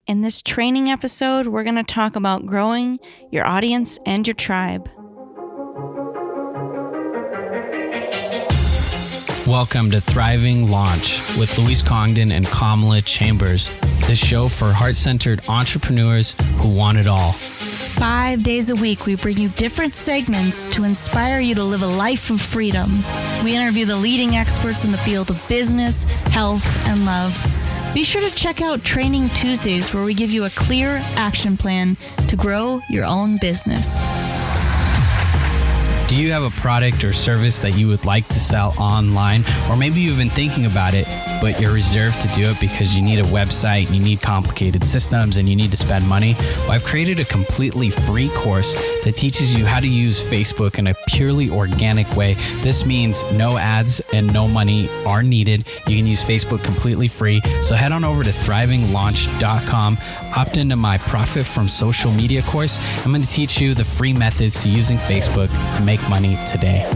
In this training episode, we're going to talk about growing your audience and your tribe. Welcome to Thriving Launch with Louise Congdon and Kamala Chambers, the show for heart-centered entrepreneurs who want it all. 5 days a week, we bring you different segments to inspire you to live a life of freedom. We interview the leading experts in the field of business, health, and love. Be sure to check out Training Tuesdays, where we give you a clear action plan to grow your own business. Do you have a product or service that you would like to sell online? Or maybe you've been thinking about it, but you're reserved to do it because you need a website, you need complicated systems, and you need to spend money? Well, I've created a completely free course that teaches you how to use Facebook in a purely organic way. This means no ads and no money are needed. You can use Facebook completely free. So head on over to thrivinglaunch.com, opt into my Profit from Social Media course. I'm going to teach you the free methods to using Facebook to make money today.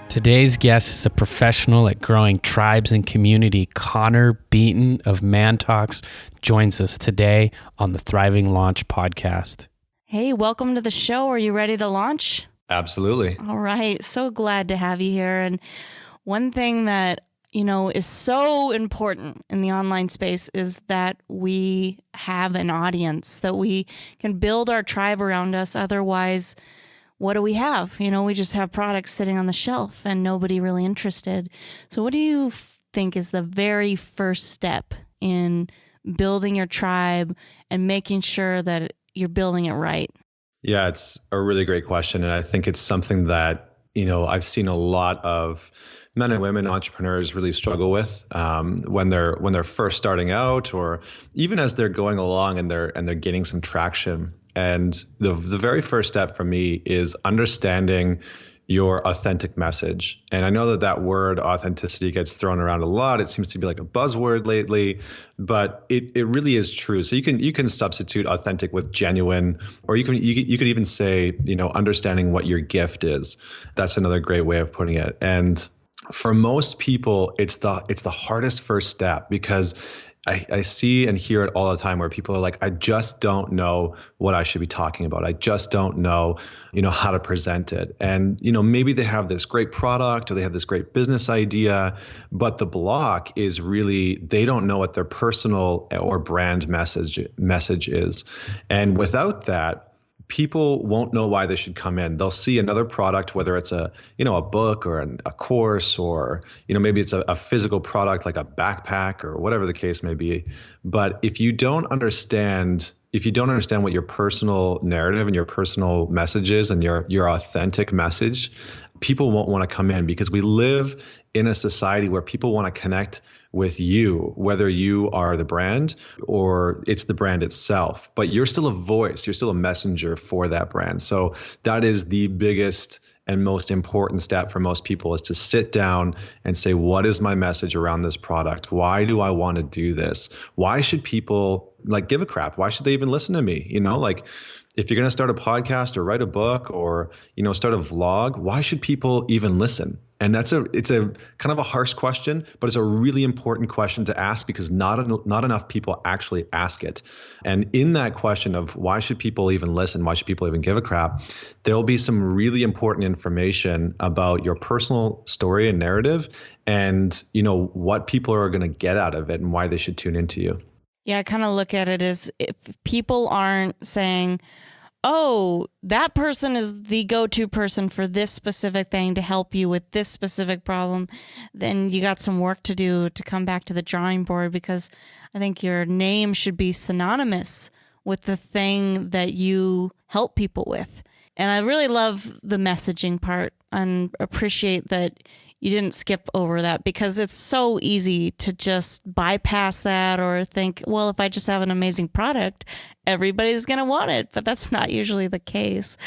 Today's guest is a professional at growing tribes and community. Connor Beaton of Man Talks joins us today on the Thriving Launch podcast. Hey, welcome to the show. Are you ready to launch? Absolutely. All right. So glad to have you here. And one thing that is so important in the online space is that we have an audience, that we can build our tribe around us. Otherwise, what do we have? We just have products sitting on the shelf and nobody really interested. So what do you think is the very first step in building your tribe and making sure that you're building it right? Yeah, it's a really great question. And I think it's something that, I've seen a lot of men and women entrepreneurs really struggle with when they're first starting out, or even as they're going along and they're gaining some traction. And the very first step for me is understanding your authentic message. And I know that word authenticity gets thrown around a lot. It seems to be like a buzzword lately, but it really is true. So you can substitute authentic with genuine, or you could even say, understanding what your gift is. That's another great way of putting it. And for most people, it's the hardest first step, because I see and hear it all the time where people are like, I just don't know what I should be talking about. I just don't know, how to present it. And, maybe they have this great product or they have this great business idea, but the block is really, they don't know what their personal or brand message is. And without that, people won't know why they should come in. They'll see another product, whether it's a book or a course, or, maybe it's a physical product like a backpack or whatever the case may be. But if you don't understand what your personal narrative and your personal message is and your authentic message, people won't want to come in, because we live in a society where people want to connect with you, whether you are the brand or it's the brand itself, but you're still a voice, you're still a messenger for that brand. So that is the biggest and most important step for most people, is to sit down and say, what is my message around this product? Why do I want to do this? Why should people give a crap? Why should they even listen to me? If you're going to start a podcast or write a book or, start a vlog, why should people even listen? And it's a kind of a harsh question, but it's a really important question to ask, because not enough people actually ask it. And in that question of why should people even listen? Why should people even give a crap? There'll be some really important information about your personal story and narrative, and, what people are going to get out of it and why they should tune into you. Yeah, I kind of look at it as, if people aren't saying, oh, that person is the go-to person for this specific thing to help you with this specific problem, then you got some work to do to come back to the drawing board, because I think your name should be synonymous with the thing that you help people with. And I really love the messaging part and appreciate that you didn't skip over that, because it's so easy to just bypass that or think, well, if I just have an amazing product, everybody's going to want it. But that's not usually the case.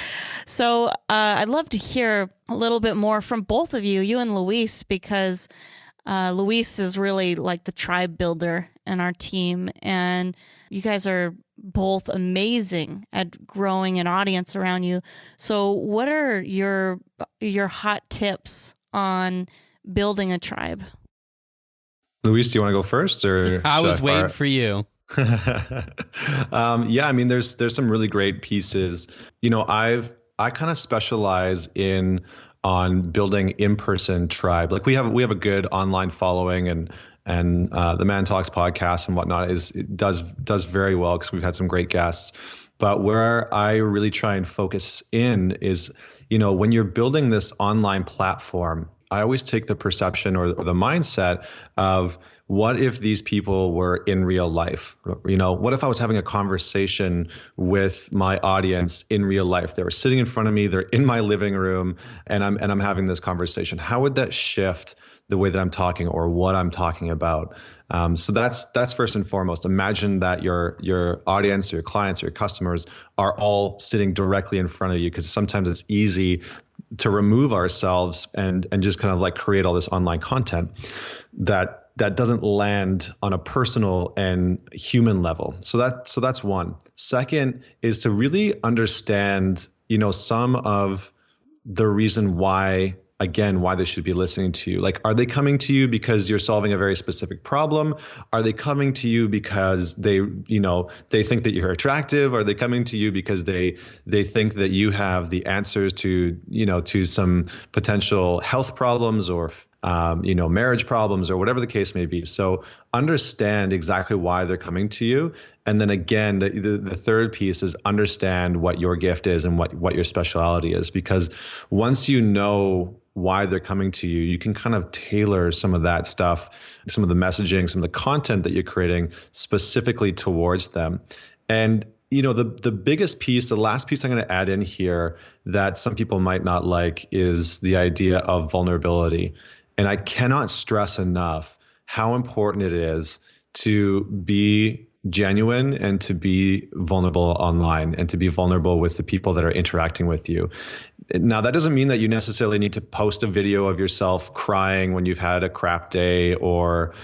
So I'd love to hear a little bit more from both of you, you and Luis, because Luis is really like the tribe builder in our team. And you guys are both amazing at growing an audience around you. So what are your hot tips on building a tribe? Luis, do you want to go first, or I was waiting fire? for you. Yeah, I mean, there's some really great pieces. I kind of specialize on building in-person tribe. Like we have a good online following, and the Man Talks podcast and whatnot does very well because we've had some great guests. But where I really try and focus in is, when you're building this online platform, I always take the perception or the mindset of, what if these people were in real life? What if I was having a conversation with my audience in real life? They were sitting in front of me, they're in my living room, and I'm having this conversation. How would that shift the way that I'm talking or what I'm talking about? So that's first and foremost. Imagine that your audience, your clients, your customers are all sitting directly in front of you, because sometimes it's easy to remove ourselves and just kind of like create all this online content that doesn't land on a personal and human level. So that's one. Second is to really understand, some of the reason why they should be listening to you. Like, are they coming to you because you're solving a very specific problem? Are they coming to you because they think that you're attractive? Are they coming to you because they think that you have the answers to some potential health problems or marriage problems or whatever the case may be? So understand exactly why they're coming to you. And then again, the third piece is understand what your gift is and what your speciality is, because once you know why they're coming to you, you can kind of tailor some of that stuff, some of the messaging, some of the content that you're creating specifically towards them. And the biggest piece, the last piece I'm going to add in here that some people might not like is the idea of vulnerability. And I cannot stress enough how important it is to be genuine and to be vulnerable online and to be vulnerable with the people that are interacting with you. Now, that doesn't mean that you necessarily need to post a video of yourself crying when you've had a crap day, or,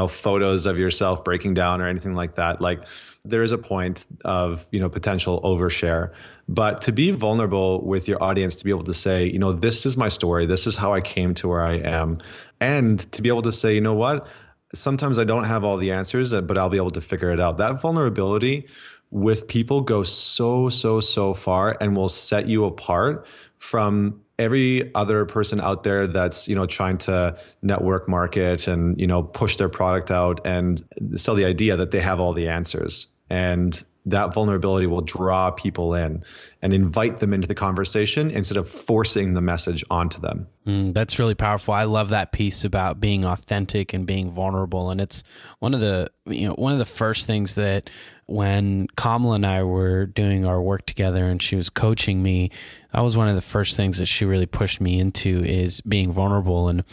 photos of yourself breaking down or anything like that. Like, there is a point of, potential overshare, but to be vulnerable with your audience, to be able to say, this is my story, this is how I came to where I am. And to be able to say, what, sometimes I don't have all the answers, but I'll be able to figure it out. That vulnerability with people goes so far and will set you apart from every other person out there that's, trying to network market and, push their product out and sell the idea that they have all the answers. And that vulnerability will draw people in and invite them into the conversation instead of forcing the message onto them. That's really powerful. I love that piece about being authentic and being vulnerable. And it's one of the first things that when Kamala and I were doing our work together and she was coaching me, that was one of the first things that she really pushed me into, is being vulnerable. And,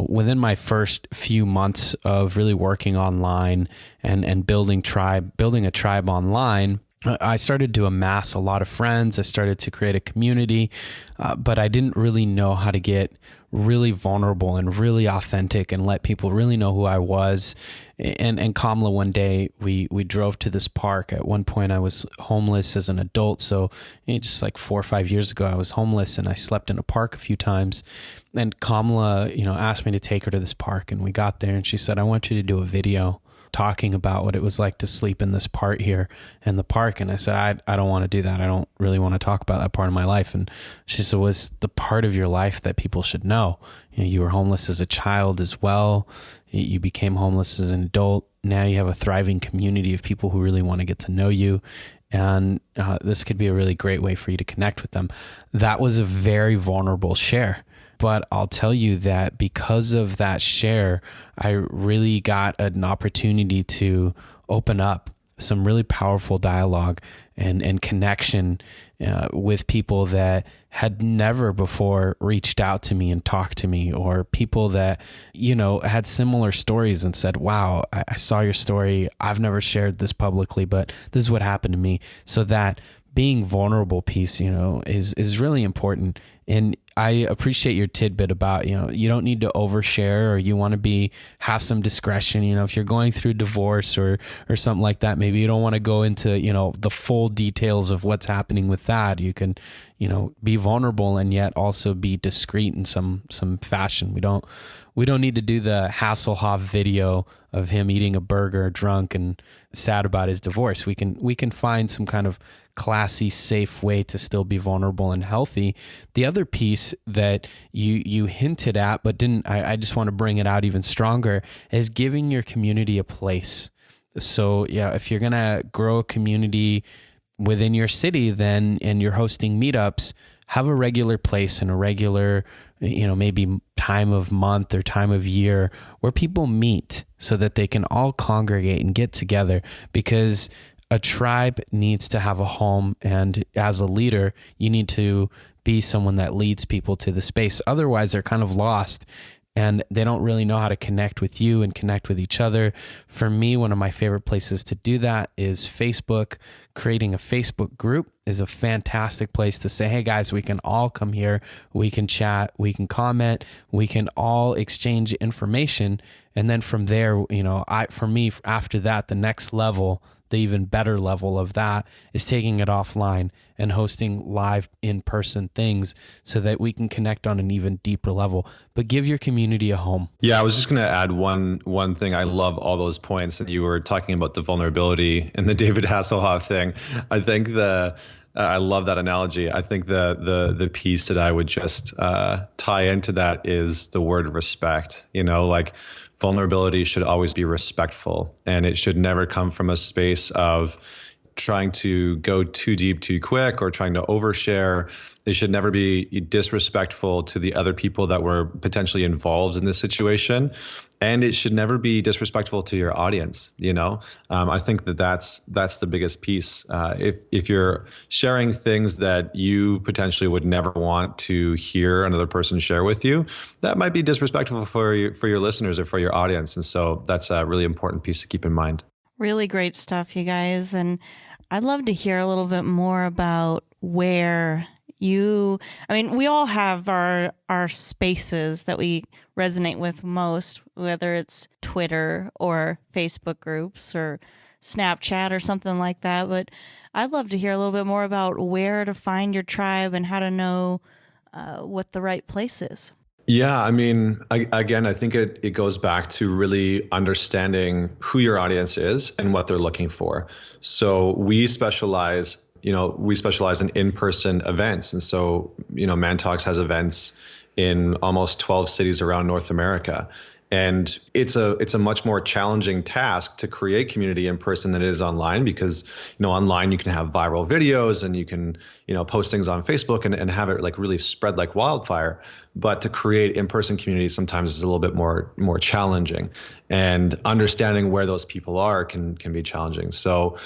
within my first few months of really working online and building a tribe online, I started to amass a lot of friends. I started to create a community, but I didn't really know how to get really vulnerable and really authentic and let people really know who I was. And Kamala, one day we drove to this park. At one point I was homeless as an adult. So just like 4 or 5 years ago, I was homeless and I slept in a park a few times. And Kamala, asked me to take her to this park, and we got there and she said, I want you to do a video talking about what it was like to sleep in this part here in the park. And I said, I don't want to do that. I don't really want to talk about that part of my life. And she said, was the part of your life that people should know? You were homeless as a child as well. You became homeless as an adult. Now you have a thriving community of people who really want to get to know you. And this could be a really great way for you to connect with them. That was a very vulnerable share. But I'll tell you that because of that share, I really got an opportunity to open up some really powerful dialogue and connection with people that had never before reached out to me and talked to me, or people that, had similar stories and said, wow, I saw your story. I've never shared this publicly, but this is what happened to me. So that being vulnerable piece, is really important. And I appreciate your tidbit about, you don't need to overshare, or you want to have some discretion. If you're going through divorce or something like that, maybe you don't want to go into, the full details of what's happening with that. You can, be vulnerable and yet also be discreet in some fashion. We don't need to do the Hasselhoff video of him eating a burger drunk and sad about his divorce. We can find some kind of classy, safe way to still be vulnerable and healthy. The other piece that you hinted at, but didn't, I just want to bring it out even stronger, is giving your community a place. So yeah, if you're going to grow a community within your city, and you're hosting meetups, have a regular place and a regular, maybe time of month or time of year where people meet so that they can all congregate and get together, because a tribe needs to have a home. And as a leader, you need to be someone that leads people to the space. Otherwise, they're kind of lost and they don't really know how to connect with you and connect with each other. For me, one of my favorite places to do that is Facebook. Creating a Facebook group is a fantastic place to say, hey guys, we can all come here, we can chat, we can comment, we can all exchange information. And then from there, for me, after that, the next level, the even better level of that is taking it offline and hosting live in-person things so that we can connect on an even deeper level. But give your community a home. Yeah, I was just going to add one thing. I love all those points that you were talking about, the vulnerability and the David Hasselhoff thing. I think I love that analogy. I think the piece that I would just tie into that is the word respect. Vulnerability should always be respectful, and it should never come from a space of trying to go too deep too quick or trying to overshare. It should never be disrespectful to the other people that were potentially involved in this situation. And it should never be disrespectful to your audience. I think that's the biggest piece. If you're sharing things that you potentially would never want to hear another person share with you, that might be disrespectful for your listeners or for your audience. And so that's a really important piece to keep in mind. Really great stuff, you guys. And I'd love to hear a little bit more about where we all have our spaces that we resonate with most, whether it's Twitter or Facebook groups or Snapchat or something like that. But I'd love to hear a little bit more about where to find your tribe and how to know what the right place is. Yeah, I think it goes back to really understanding who your audience is and what they're looking for. So we specialize in in-person events. And so, Man Talks has events in almost 12 cities around North America. And it's a much more challenging task to create community in person than it is online, because, online you can have viral videos and you can, post things on Facebook and have it really spread like wildfire. But to create in-person community sometimes is a little bit more challenging, and understanding where those people are can be challenging. So,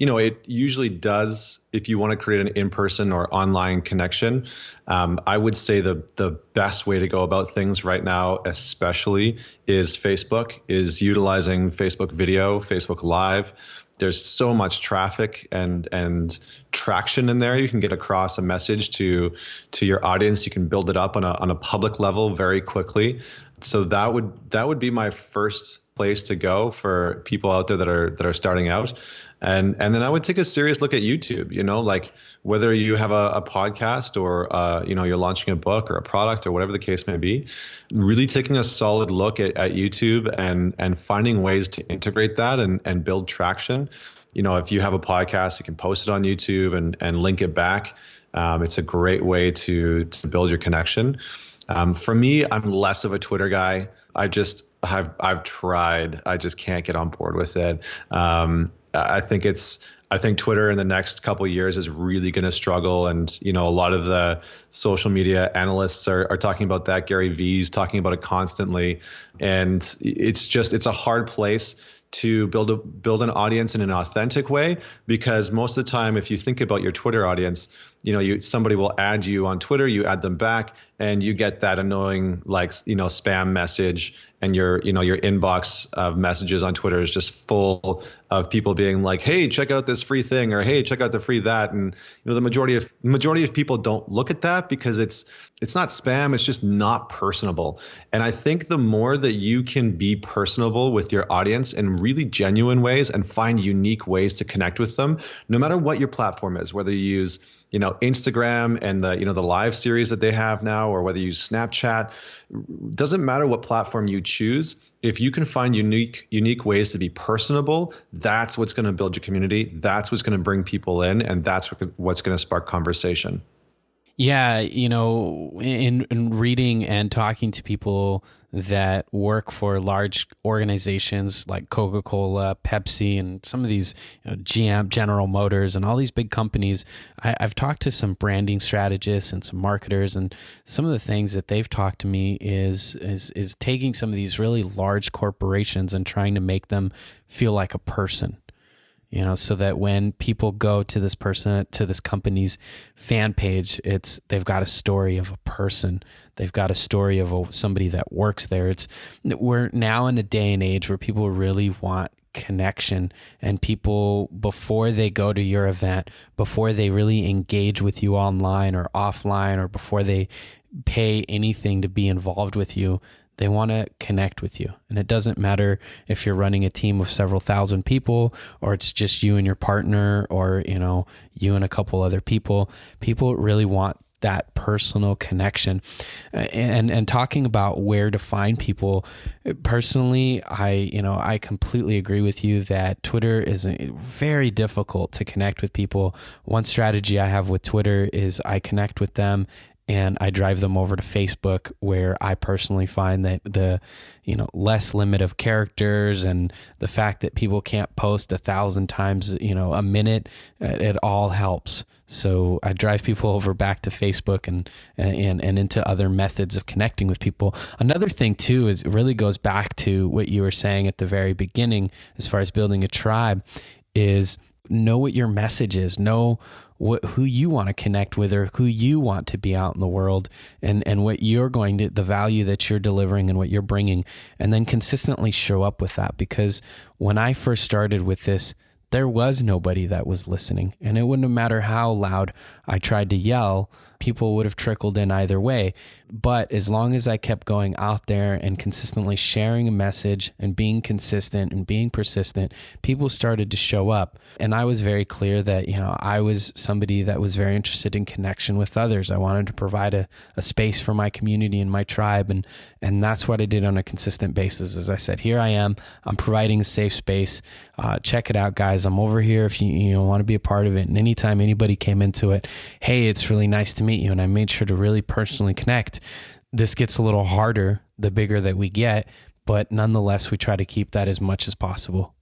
it usually does, if you want to create an in-person or online connection, I would say the best way to go about things right now, especially, is Facebook, is utilizing Facebook video, Facebook Live. There's so much traffic and traction in there. You can get across a message to your audience. You can build it up on a public level very quickly. So that would be my first place to go for people out there that are starting out. And then I would take a serious look at YouTube, whether you have a podcast or, you're launching a book or a product or whatever the case may be, really taking a solid look at YouTube and finding ways to integrate that and build traction. If you have a podcast, you can post it on YouTube and link it back. It's a great way to build your connection. For me, I'm less of a Twitter guy. I've tried. I just can't get on board with it. I think Twitter in the next couple of years is really going to struggle. And, a lot of the social media analysts are talking about that. Gary Vee's talking about it constantly. And it's a hard place to build an audience in an authentic way, because most of the time, if you think about your Twitter audience, somebody will add you on Twitter, you add them back, and you get that annoying spam message, and your inbox of messages on Twitter is just full of people being like, hey, check out this free thing, or hey, check out the free that. And the majority of people don't look at that because it's not spam, it's just not personable. And I think the more that you can be personable with your audience in really genuine ways and find unique ways to connect with them, no matter what your platform is, whether you use Instagram and the live series that they have now, or whether you use Snapchat, doesn't matter what platform you choose. If you can find unique ways to be personable, that's what's going to build your community. That's what's going to bring people in, and that's what's going to spark conversation. Yeah, in reading and talking to people that work for large organizations like Coca-Cola, Pepsi, and some of these GM, General Motors, and all these big companies, I've talked to some branding strategists and some marketers, and some of the things that they've talked to me is taking some of these really large corporations and trying to make them feel like a person. So that when people go to this company's fan page, they've got a story of a person. They've got a story of somebody that works there. We're now in a day and age where people really want connection, and people, before they go to your event, before they really engage with you online or offline, or before they pay anything to be involved with you, they want to connect with you. And it doesn't matter if you're running a team of several thousand people, or it's just you and your partner, or, you and a couple other people. People really want that personal connection. And talking about where to find people, personally, I completely agree with you that Twitter is very difficult to connect with people. One strategy I have with Twitter is I connect with them and I drive them over to Facebook, where I personally find that the less limit of characters and the fact that people can't post 1,000 times a minute, it all helps. So I drive people over back to Facebook and into other methods of connecting with people. Another thing too is, it really goes back to what you were saying at the very beginning as far as building a tribe, is know what your message is, know who you want to connect with, or who you want to be out in the world, and what you're the value that you're delivering and what you're bringing, and then consistently show up with that. Because when I first started with this, there was nobody that was listening, and it wouldn't matter how loud I tried to yell, people would have trickled in either way. But as long as I kept going out there and consistently sharing a message and being consistent and being persistent, people started to show up. And I was very clear that, I was somebody that was very interested in connection with others. I wanted to provide a space for my community and my tribe. And that's what I did on a consistent basis. As I said, here I am, I'm providing a safe space. Check it out, guys. I'm over here if you want to be a part of it. And anytime anybody came into it, hey, it's really nice to meet you. And I made sure to really personally connect. This gets a little harder the bigger that we get, but nonetheless, we try to keep that as much as possible.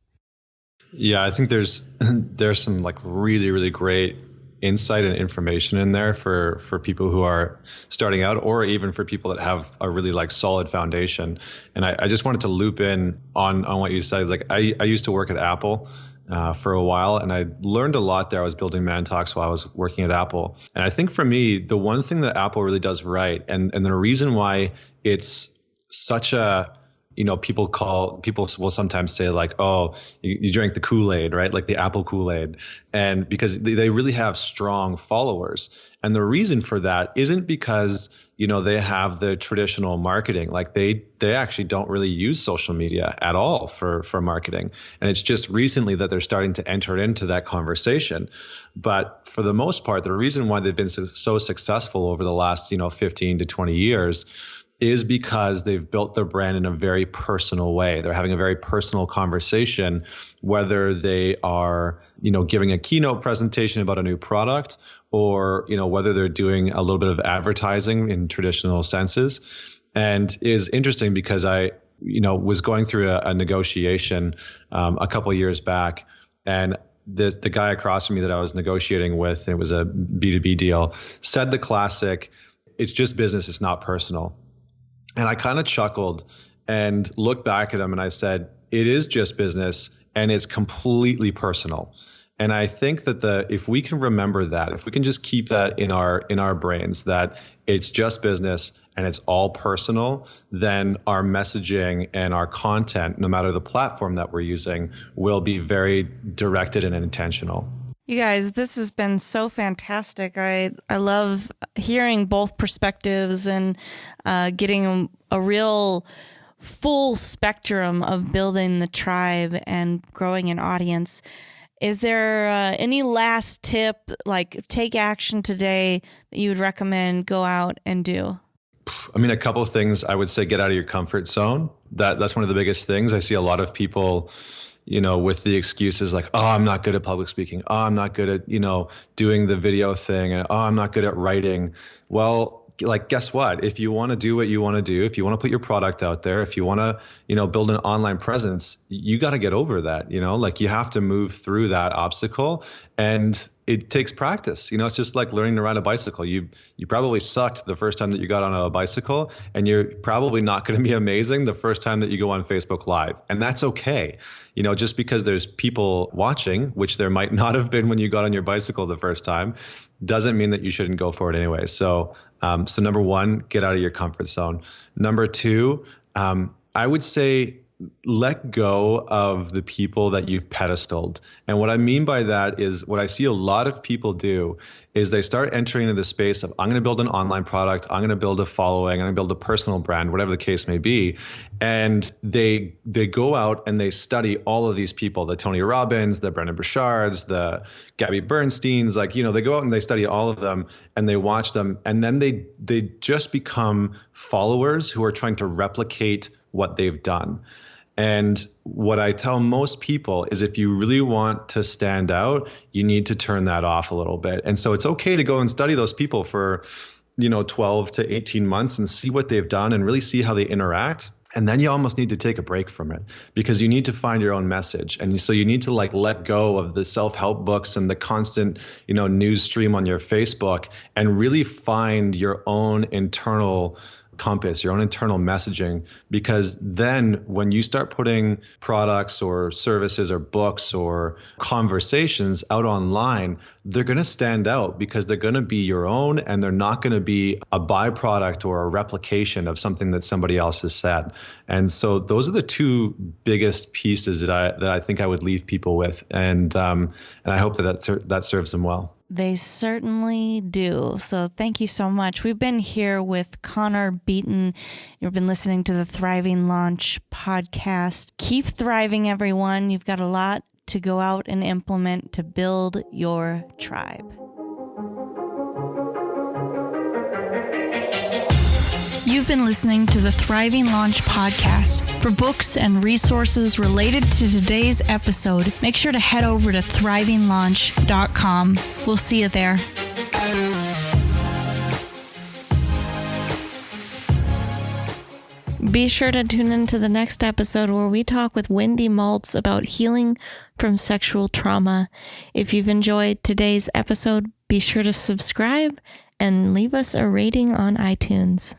Yeah, I think there's some really, really great insight and information in there for people who are starting out, or even for people that have a really solid foundation. And I just wanted to loop in on what you said. I used to work at Apple for a while, and I learned a lot there. I was building Man Talks while I was working at Apple. And I think for me, the one thing that Apple really does right, and the reason why it's such a, people will sometimes say oh, you drank the Kool-Aid, right? Like the Apple Kool-Aid. And because they really have strong followers. And the reason for that isn't because, they have the traditional marketing. They actually don't really use social media at all for marketing. And it's just recently that they're starting to enter into that conversation. But for the most part, the reason why they've been so successful over the last, 15 to 20 years is because they've built their brand in a very personal way. They're having a very personal conversation, whether they are, giving a keynote presentation about a new product, or, whether they're doing a little bit of advertising in traditional senses. And is interesting because I, was going through a negotiation a couple of years back, and the guy across from me that I was negotiating with, and it was a B2B deal, said the classic, "It's just business, it's not personal." And I kind of chuckled and looked back at him and I said, it is just business and it's completely personal. And I think that if we can remember that, if we can just keep that in our brains, that it's just business and it's all personal, then our messaging and our content, no matter the platform that we're using, will be very directed and intentional. You guys, this has been so fantastic. I love hearing both perspectives and getting a real full spectrum of building the tribe and growing an audience. Is there any last tip, like take action today, that you would recommend go out and do? I mean, a couple of things. I would say get out of your comfort zone. That's one of the biggest things. I see a lot of people, with the excuses like, oh, I'm not good at public speaking. Oh, I'm not good at, doing the video thing. And, oh, I'm not good at writing. Well, like, guess what? If you want to do what you want to do, if you want to put your product out there, if you want to, build an online presence, you got to get over that, like you have to move through that obstacle, and it takes practice. It's just like learning to ride a bicycle. You probably sucked the first time that you got on a bicycle, and you're probably not going to be amazing the first time that you go on Facebook Live. And that's okay. Just because there's people watching, which there might not have been when you got on your bicycle the first time, doesn't mean that you shouldn't go for it anyway. So number one, get out of your comfort zone. Number two, I would say let go of the people that you've pedestaled. And what I mean by that is what I see a lot of people do is they start entering into the space of, I'm going to build an online product, I'm going to build a following, I'm going to build a personal brand, whatever the case may be. And they go out and they study all of these people, the Tony Robbins, the Brendon Burchards, the Gabby Bernsteins, they go out and they study all of them and they watch them. And then they just become followers who are trying to replicate what they've done. And what I tell most people is if you really want to stand out, you need to turn that off a little bit. And so it's okay to go and study those people for, 12 to 18 months and see what they've done and really see how they interact. And then you almost need to take a break from it because you need to find your own message. And so you need to let go of the self-help books and the constant, news stream on your Facebook and really find your own internal compass, your own internal messaging, because then when you start putting products or services or books or conversations out online, they're going to stand out because they're going to be your own and they're not going to be a byproduct or a replication of something that somebody else has said. And so those are the two biggest pieces that I think I would leave people with. And I hope that serves them well. They certainly do. So thank you so much. We've been here with Connor Beaton. You've been listening to the Thriving Launch podcast. Keep thriving, everyone. You've got a lot to go out and implement to build your tribe. You've been listening to the Thriving Launch podcast. For books and resources related to today's episode, make sure to head over to thrivinglaunch.com. We'll see you there. Be sure to tune into the next episode where we talk with Wendy Maltz about healing from sexual trauma. If you've enjoyed today's episode, be sure to subscribe and leave us a rating on iTunes.